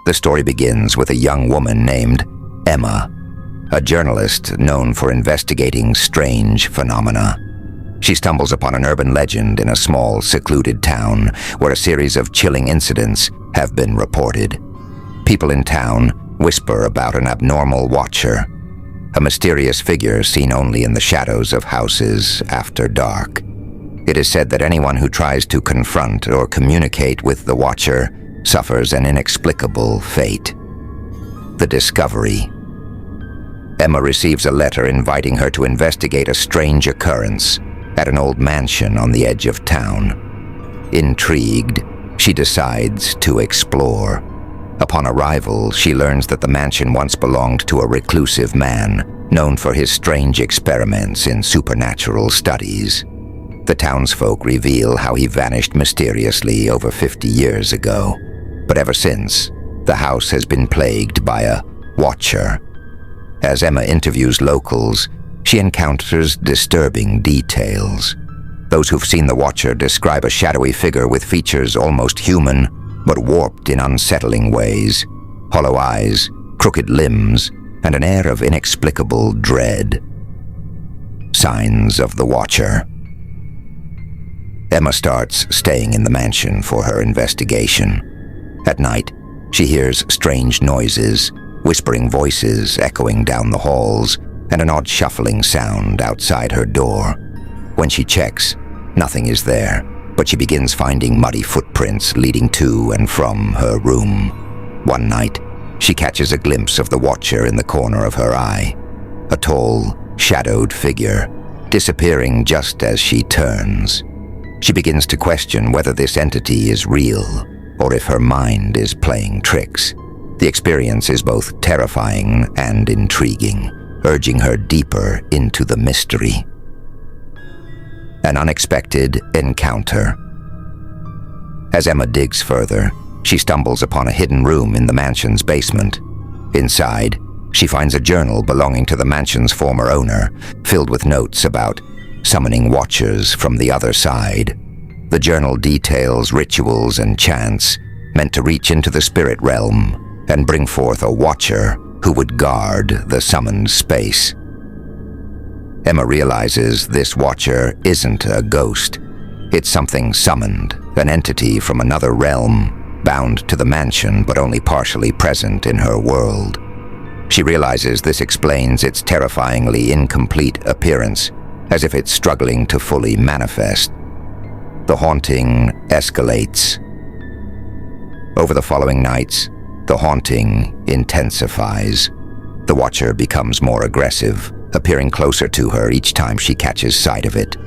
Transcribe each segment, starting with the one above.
The story begins with a young woman named Emma, a journalist known for investigating strange phenomena. She stumbles upon an urban legend in a small, secluded town where a series of chilling incidents have been reported. People in town whisper about an abnormal watcher, a mysterious figure seen only in the shadows of houses after dark. It is said that anyone who tries to confront or communicate with the watcher suffers an inexplicable fate. The discovery. Emma receives a letter inviting her to investigate a strange occurrence at an old mansion on the edge of town. Intrigued, she decides to explore. Upon arrival, she learns that the mansion once belonged to a reclusive man known for his strange experiments in supernatural studies. The townsfolk reveal how he vanished mysteriously over 50 years ago, but ever since, the house has been plagued by a watcher. As Emma interviews locals, she encounters disturbing details. Those who've seen the watcher describe a shadowy figure with features almost human, but warped in unsettling ways, hollow eyes, crooked limbs, and an air of inexplicable dread. Signs of the watcher. Emma starts staying in the mansion for her investigation. At night, she hears strange noises, whispering voices echoing down the halls, and an odd shuffling sound outside her door. When she checks, nothing is there, but she begins finding muddy footprints leading to and from her room. One night, she catches a glimpse of the watcher in the corner of her eye, a tall, shadowed figure, disappearing just as she turns. She begins to question whether this entity is real or if her mind is playing tricks. The experience is both terrifying and intriguing, urging her deeper into the mystery. An unexpected encounter. As Emma digs further, she stumbles upon a hidden room in the mansion's basement. Inside, she finds a journal belonging to the mansion's former owner, filled with notes about summoning watchers from the other side. The journal details rituals and chants meant to reach into the spirit realm and bring forth a watcher who would guard the summoned space. Emma realizes this watcher isn't a ghost. It's something summoned, an entity from another realm, bound to the mansion but only partially present in her world. She realizes this explains its terrifyingly incomplete appearance, as if it's struggling to fully manifest. The haunting escalates. Over the following nights, the haunting intensifies. The watcher becomes more aggressive, appearing closer to her each time she catches sight of it.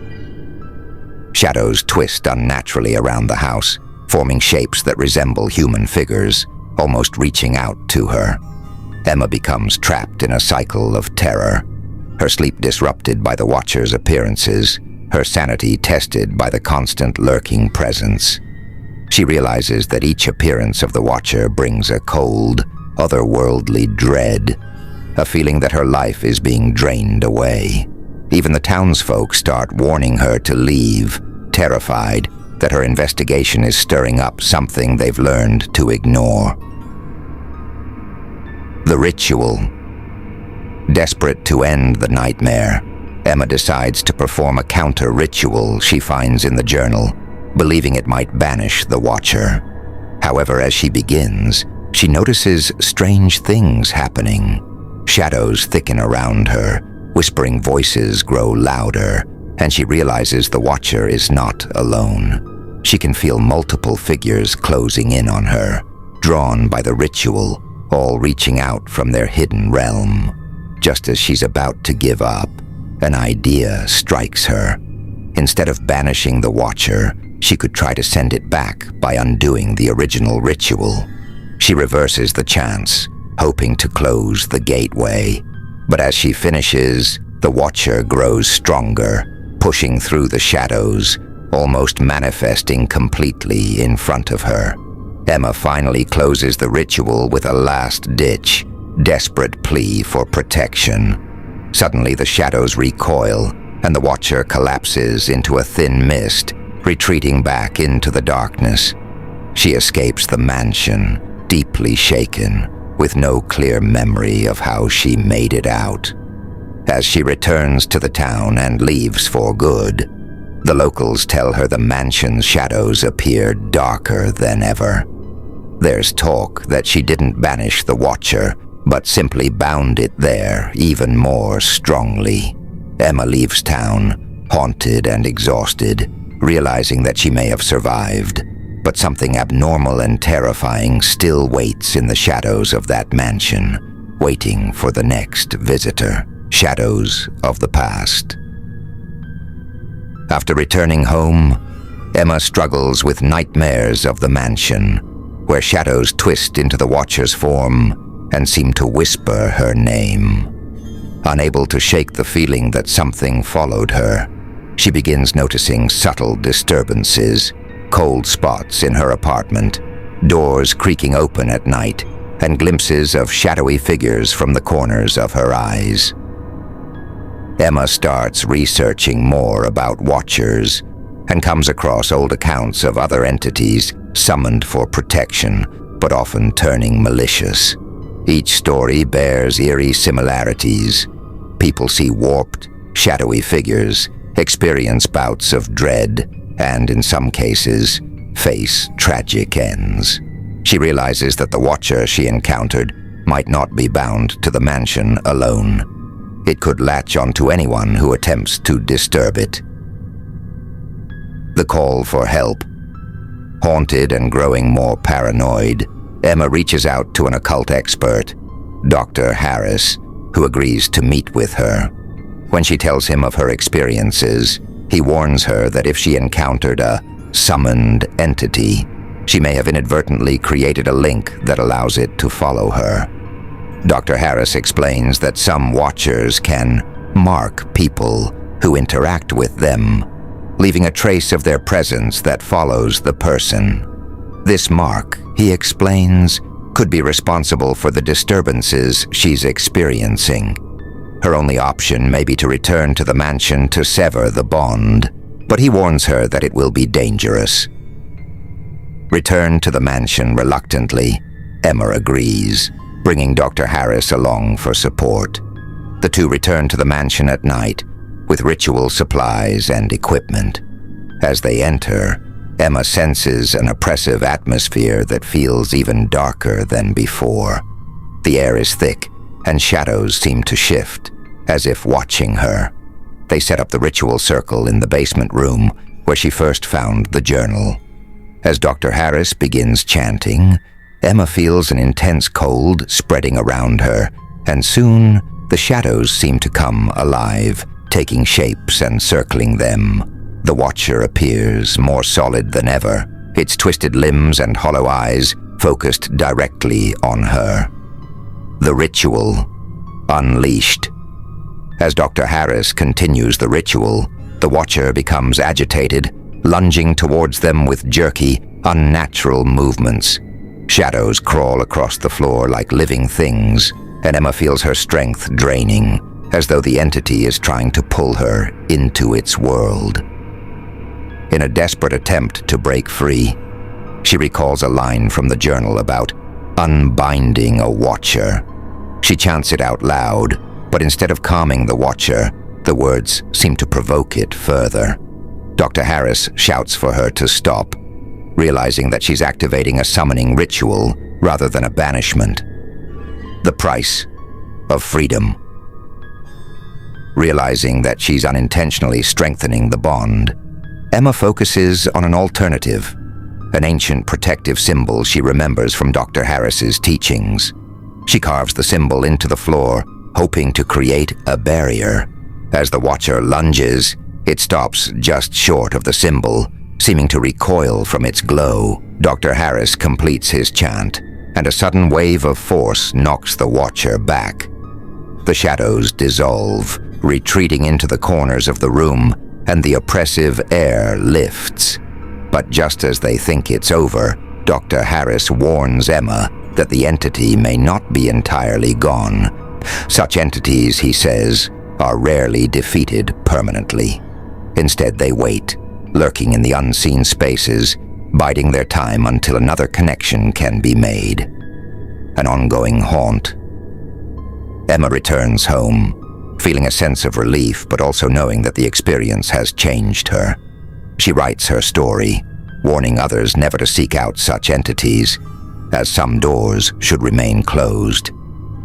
Shadows twist unnaturally around the house, forming shapes that resemble human figures, almost reaching out to her. Emma becomes trapped in a cycle of terror, her sleep disrupted by the watcher's appearances, her sanity tested by the constant lurking presence. She realizes that each appearance of the watcher brings a cold, otherworldly dread, a feeling that her life is being drained away. Even the townsfolk start warning her to leave, terrified that her investigation is stirring up something they've learned to ignore. The ritual. Desperate to end the nightmare, Emma decides to perform a counter-ritual she finds in the journal, believing it might banish the watcher. However, as she begins, she notices strange things happening. Shadows thicken around her, whispering voices grow louder, and she realizes the watcher is not alone. She can feel multiple figures closing in on her, drawn by the ritual, all reaching out from their hidden realm. Just as she's about to give up, an idea strikes her. Instead of banishing the watcher, she could try to send it back by undoing the original ritual. She reverses the chants, hoping to close the gateway. But as she finishes, the watcher grows stronger, pushing through the shadows, almost manifesting completely in front of her. Emma finally closes the ritual with a last-ditch, desperate plea for protection. Suddenly the shadows recoil, and the watcher collapses into a thin mist, retreating back into the darkness. She escapes the mansion, deeply shaken, with no clear memory of how she made it out. As she returns to the town and leaves for good, the locals tell her the mansion's shadows appear darker than ever. There's talk that she didn't banish the Watcher, but simply bound it there even more strongly. Emma leaves town, haunted and exhausted, realizing that she may have survived, but something abnormal and terrifying still waits in the shadows of that mansion, waiting for the next visitor. Shadows of the past. After returning home, Emma struggles with nightmares of the mansion, where shadows twist into the Watcher's form and seem to whisper her name. Unable to shake the feeling that something followed her, she begins noticing subtle disturbances, cold spots in her apartment, doors creaking open at night, and glimpses of shadowy figures from the corners of her eyes. Emma starts researching more about Watchers and comes across old accounts of other entities summoned for protection, but often turning malicious. Each story bears eerie similarities. People see warped, shadowy figures, experience bouts of dread, and in some cases, face tragic ends. She realizes that the Watcher she encountered might not be bound to the mansion alone. It could latch onto anyone who attempts to disturb it. The call for help. Haunted and growing more paranoid, Emma reaches out to an occult expert, Dr. Harris, who agrees to meet with her. When she tells him of her experiences, he warns her that if she encountered a summoned entity, she may have inadvertently created a link that allows it to follow her. Dr. Harris explains that some Watchers can mark people who interact with them, leaving a trace of their presence that follows the person. This mark, he explains, could be responsible for the disturbances she's experiencing. Her only option may be to return to the mansion to sever the bond, but he warns her that it will be dangerous. Returned to the mansion reluctantly, Emma agrees, bringing Dr. Harris along for support. The two return to the mansion at night, with ritual supplies and equipment. As they enter, Emma senses an oppressive atmosphere that feels even darker than before. The air is thick, and shadows seem to shift, as if watching her. They set up the ritual circle in the basement room, where she first found the journal. As Dr. Harris begins chanting, Emma feels an intense cold spreading around her, and soon the shadows seem to come alive, taking shapes and circling them. The Watcher appears more solid than ever, its twisted limbs and hollow eyes focused directly on her. The ritual unleashed. As Dr. Harris continues the ritual, the Watcher becomes agitated, lunging towards them with jerky, unnatural movements. Shadows crawl across the floor like living things, and Emma feels her strength draining, as though the entity is trying to pull her into its world. In a desperate attempt to break free, she recalls a line from the journal about unbinding a Watcher. She chants it out loud, but instead of calming the Watcher, the words seem to provoke it further. Dr. Harris shouts for her to stop, realizing that she's activating a summoning ritual rather than a banishment. The price of freedom. Realizing that she's unintentionally strengthening the bond, Emma focuses on an alternative, an ancient protective symbol she remembers from Dr. Harris's teachings. She carves the symbol into the floor, hoping to create a barrier. As the Watcher lunges, it stops just short of the symbol, seeming to recoil from its glow. Dr. Harris completes his chant, and a sudden wave of force knocks the Watcher back. The shadows dissolve, retreating into the corners of the room, and the oppressive air lifts. But just as they think it's over, Dr. Harris warns Emma that the entity may not be entirely gone. Such entities, he says, are rarely defeated permanently. Instead, they wait, lurking in the unseen spaces, biding their time until another connection can be made. an ongoing haunt. Emma returns home, feeling a sense of relief but also knowing that the experience has changed her. She writes her story, warning others never to seek out such entities, as some doors should remain closed.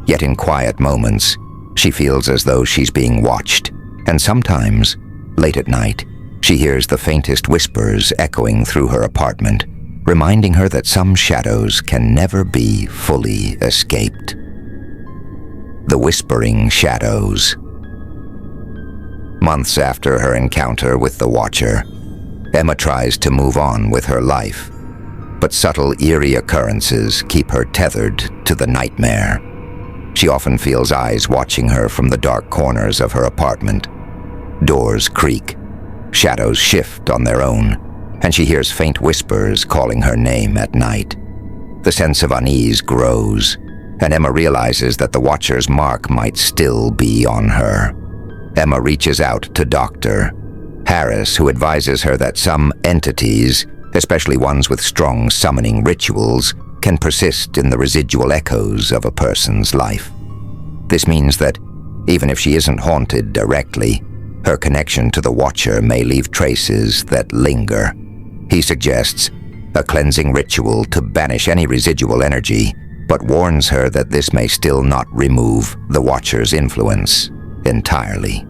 Yet in quiet moments, she feels as though she's being watched, and sometimes, late at night, she hears the faintest whispers echoing through her apartment, reminding her that some shadows can never be fully escaped. The Whispering Shadows. Months after her encounter with the Watcher, Emma tries to move on with her life, but subtle, eerie occurrences keep her tethered to the nightmare. She often feels eyes watching her from the dark corners of her apartment. Doors creak, shadows shift on their own, and she hears faint whispers calling her name at night. The sense of unease grows, and Emma realizes that the Watcher's mark might still be on her. Emma reaches out to Dr. Harris, who advises her that some entities, especially ones with strong summoning rituals, can persist in the residual echoes of a person's life. This means that, even if she isn't haunted directly, her connection to the Watcher may leave traces that linger. He suggests a cleansing ritual to banish any residual energy, but warns her that this may still not remove the Watcher's influence entirely.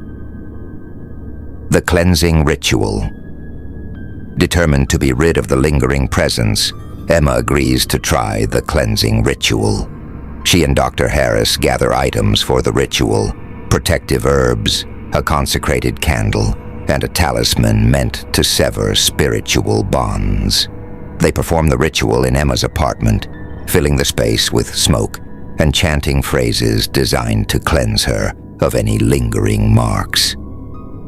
The Cleansing Ritual. Determined to be rid of the lingering presence, Emma agrees to try the cleansing ritual. She and Dr. Harris gather items for the ritual: protective herbs, a consecrated candle, and a talisman meant to sever spiritual bonds. They perform the ritual in Emma's apartment, filling the space with smoke and chanting phrases designed to cleanse her of any lingering marks.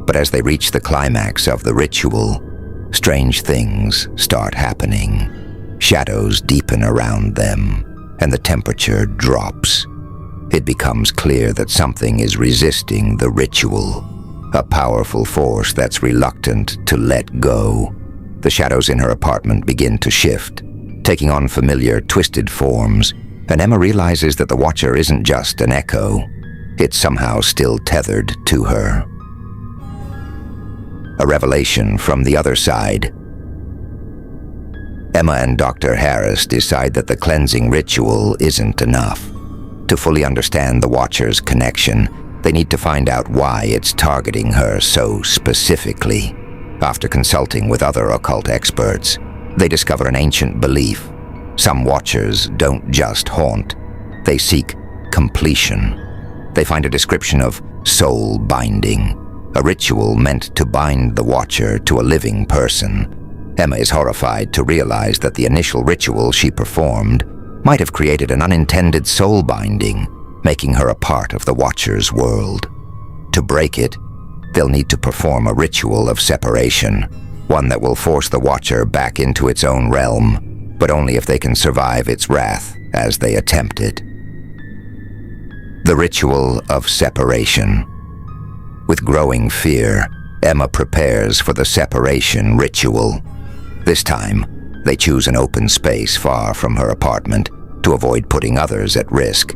But as they reach the climax of the ritual, strange things start happening. Shadows deepen around them, and the temperature drops. It becomes clear that something is resisting the ritual, a powerful force that's reluctant to let go. The shadows in her apartment begin to shift, taking on familiar, twisted forms, and Emma realizes that the Watcher isn't just an echo. It's somehow still tethered to her. A revelation from the other side. Emma and Dr. Harris decide that the cleansing ritual isn't enough. To fully understand the Watcher's connection, they need to find out why it's targeting her so specifically. After consulting with other occult experts, they discover an ancient belief. Some Watchers don't just haunt, they seek completion. They find a description of soul binding, a ritual meant to bind the Watcher to a living person. Emma is horrified to realize that the initial ritual she performed might have created an unintended soul binding, making her a part of the Watcher's world. To break it, they'll need to perform a ritual of separation, one that will force the Watcher back into its own realm, but only if they can survive its wrath as they attempt it. The Ritual of Separation. With growing fear, Emma prepares for the separation ritual. This time, they choose an open space far from her apartment to avoid putting others at risk.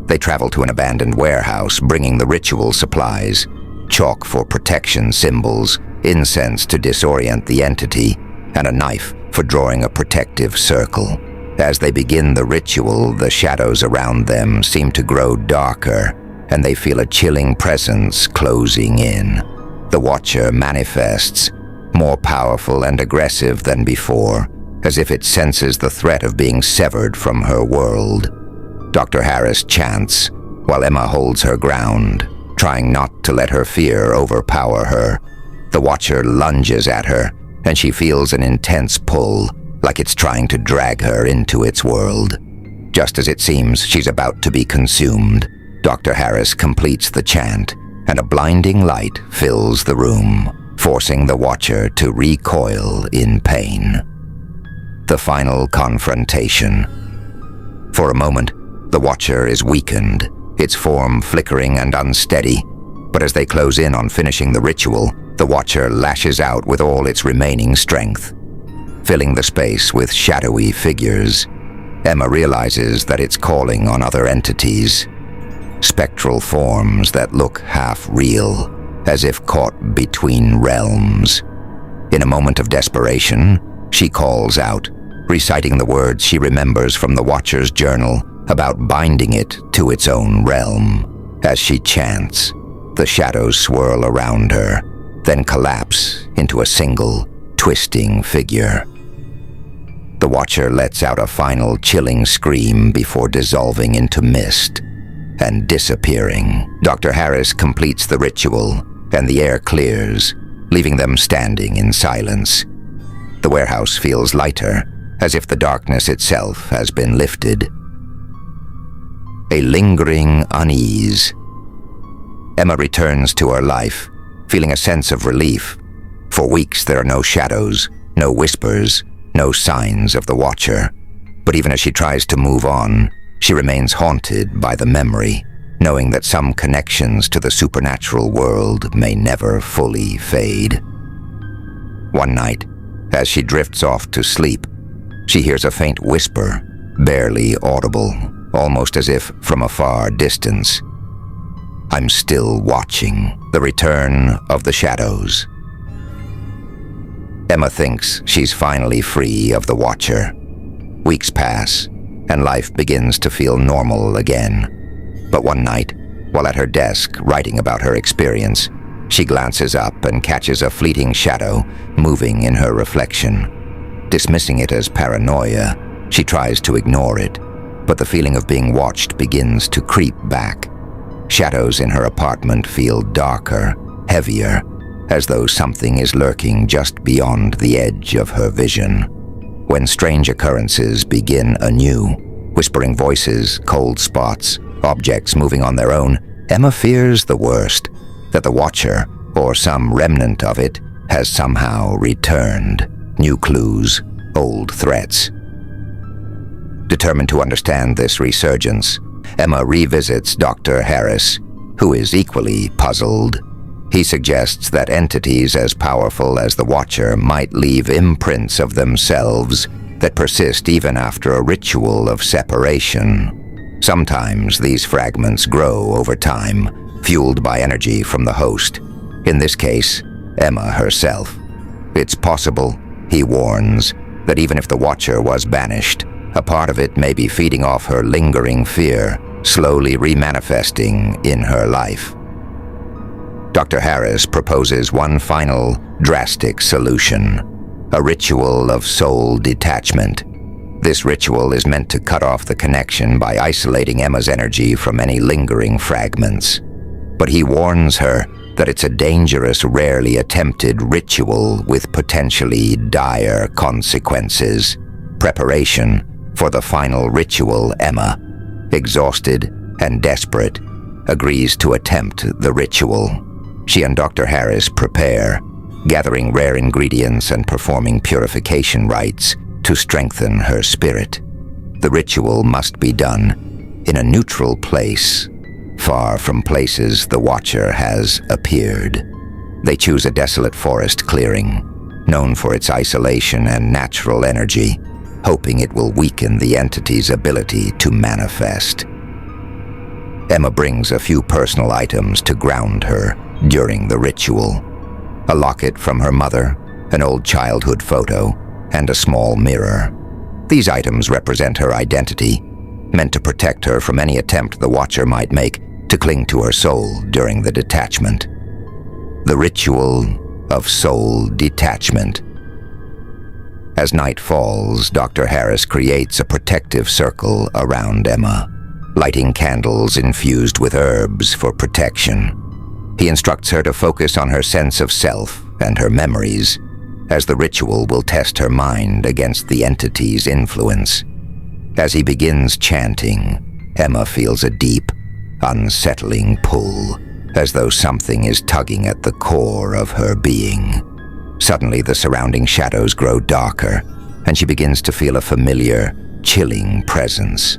They travel to an abandoned warehouse, bringing the ritual supplies: chalk for protection symbols, incense to disorient the entity, and a knife for drawing a protective circle. As they begin the ritual, the shadows around them seem to grow darker, and they feel a chilling presence closing in. The Watcher manifests, more powerful and aggressive than before, as if it senses the threat of being severed from her world. Dr. Harris chants, while Emma holds her ground, trying not to let her fear overpower her. The Watcher lunges at her, and she feels an intense pull, like it's trying to drag her into its world. Just as it seems she's about to be consumed, Dr. Harris completes the chant, and a blinding light fills the room, forcing the Watcher to recoil in pain. The final confrontation. For a moment, the Watcher is weakened, its form flickering and unsteady, but as they close in on finishing the ritual, the Watcher lashes out with all its remaining strength, filling the space with shadowy figures. Emma realizes that it's calling on other entities, spectral forms that look half real, as if caught between realms. In a moment of desperation, she calls out, reciting the words she remembers from the Watcher's journal about binding it to its own realm. As she chants, the shadows swirl around her, then collapse into a single, twisting figure. The Watcher lets out a final chilling scream before dissolving into mist and disappearing. Dr. Harris completes the ritual, and the air clears, leaving them standing in silence. The warehouse feels lighter, as if the darkness itself has been lifted. A lingering unease. Emma returns to her life, feeling a sense of relief. For weeks there are no shadows, no whispers, no signs of the Watcher. But even as she tries to move on, she remains haunted by the memory, knowing that some connections to the supernatural world may never fully fade. One night, as she drifts off to sleep, she hears a faint whisper, barely audible, almost as if from a far distance. "I'm still watching the return of the shadows." Emma thinks she's finally free of the Watcher. Weeks pass, and life begins to feel normal again. But one night, while at her desk writing about her experience, she glances up and catches a fleeting shadow moving in her reflection. Dismissing it as paranoia, she tries to ignore it, but the feeling of being watched begins to creep back. Shadows in her apartment feel darker, heavier, as though something is lurking just beyond the edge of her vision. When strange occurrences begin anew, whispering voices, cold spots, objects moving on their own, Emma fears the worst, that the Watcher, or some remnant of it, has somehow returned. New clues, old threats. Determined to understand this resurgence, Emma revisits Dr. Harris, who is equally puzzled. He suggests that entities as powerful as the Watcher might leave imprints of themselves that persist even after a ritual of separation. Sometimes these fragments grow over time, fueled by energy from the host, in this case, Emma herself. It's possible, he warns, that even if the Watcher was banished, a part of it may be feeding off her lingering fear, slowly remanifesting in her life. Dr. Harris proposes one final, drastic solution, a ritual of soul detachment. This ritual is meant to cut off the connection by isolating Emma's energy from any lingering fragments. But he warns her that it's a dangerous, rarely attempted ritual with potentially dire consequences. Preparation for the final ritual, Emma, exhausted and desperate, agrees to attempt the ritual. She and Dr. Harris prepare, gathering rare ingredients and performing purification rites to strengthen her spirit. The ritual must be done in a neutral place, far from places the Watcher has appeared. They choose a desolate forest clearing, known for its isolation and natural energy, hoping it will weaken the entity's ability to manifest. Emma brings a few personal items to ground her during the ritual. A locket from her mother, an old childhood photo, and a small mirror. These items represent her identity, meant to protect her from any attempt the Watcher might make to cling to her soul during the detachment. The ritual of soul detachment. As night falls, Dr. Harris creates a protective circle around Emma, lighting candles infused with herbs for protection. He instructs her to focus on her sense of self and her memories, as the ritual will test her mind against the entity's influence. As he begins chanting, Emma feels a deep, unsettling pull, as though something is tugging at the core of her being. Suddenly, the surrounding shadows grow darker, and she begins to feel a familiar, chilling presence.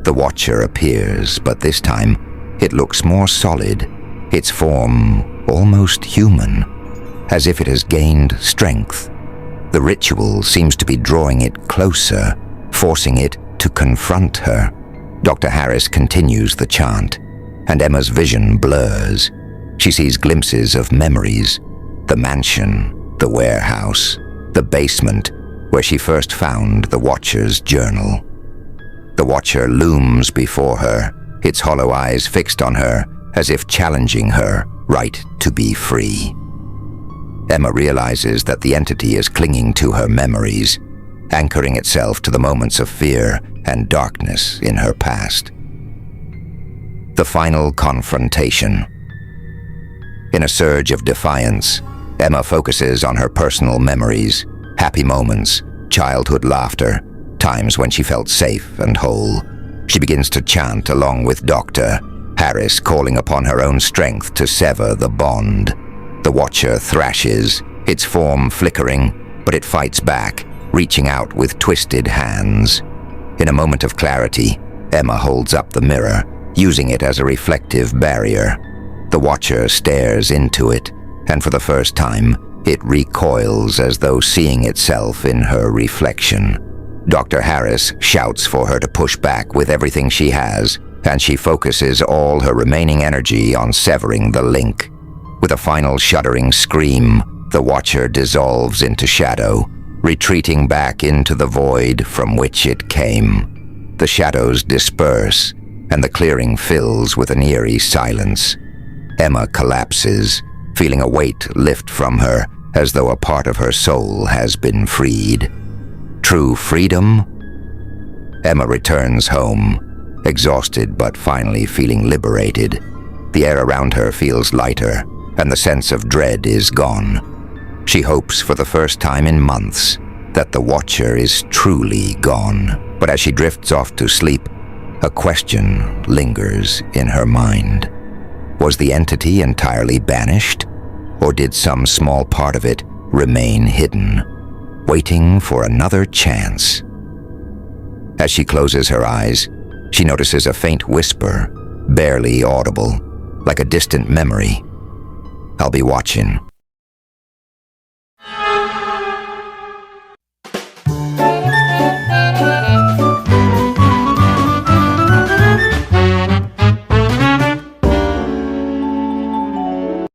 The Watcher appears, but this time, it looks more solid, its form almost human, as if it has gained strength. The ritual seems to be drawing it closer, forcing it to confront her. Dr. Harris continues the chant, and Emma's vision blurs. She sees glimpses of memories: the mansion, the warehouse, the basement where she first found the Watcher's journal. The Watcher looms before her, its hollow eyes fixed on her as if challenging her right to be free. Emma realizes that the entity is clinging to her memories, anchoring itself to the moments of fear and darkness in her past. The final confrontation. In a surge of defiance, Emma focuses on her personal memories, happy moments, childhood laughter, times when she felt safe and whole. She begins to chant along with Dr. Harris, calling upon her own strength to sever the bond. The Watcher thrashes, its form flickering, but it fights back, reaching out with twisted hands. In a moment of clarity, Emma holds up the mirror, using it as a reflective barrier. The Watcher stares into it, and for the first time, it recoils as though seeing itself in her reflection. Dr. Harris shouts for her to push back with everything she has, and she focuses all her remaining energy on severing the link. With a final shuddering scream, the Watcher dissolves into shadow, retreating back into the void from which it came. The shadows disperse, and the clearing fills with an eerie silence. Emma collapses, feeling a weight lift from her as though a part of her soul has been freed. True freedom? Emma returns home, exhausted but finally feeling liberated. The air around her feels lighter, and the sense of dread is gone. She hopes for the first time in months that the Watcher is truly gone. But as she drifts off to sleep, a question lingers in her mind. Was the entity entirely banished, or did some small part of it remain hidden, waiting for another chance? As she closes her eyes, she notices a faint whisper, barely audible, like a distant memory. "I'll be watching."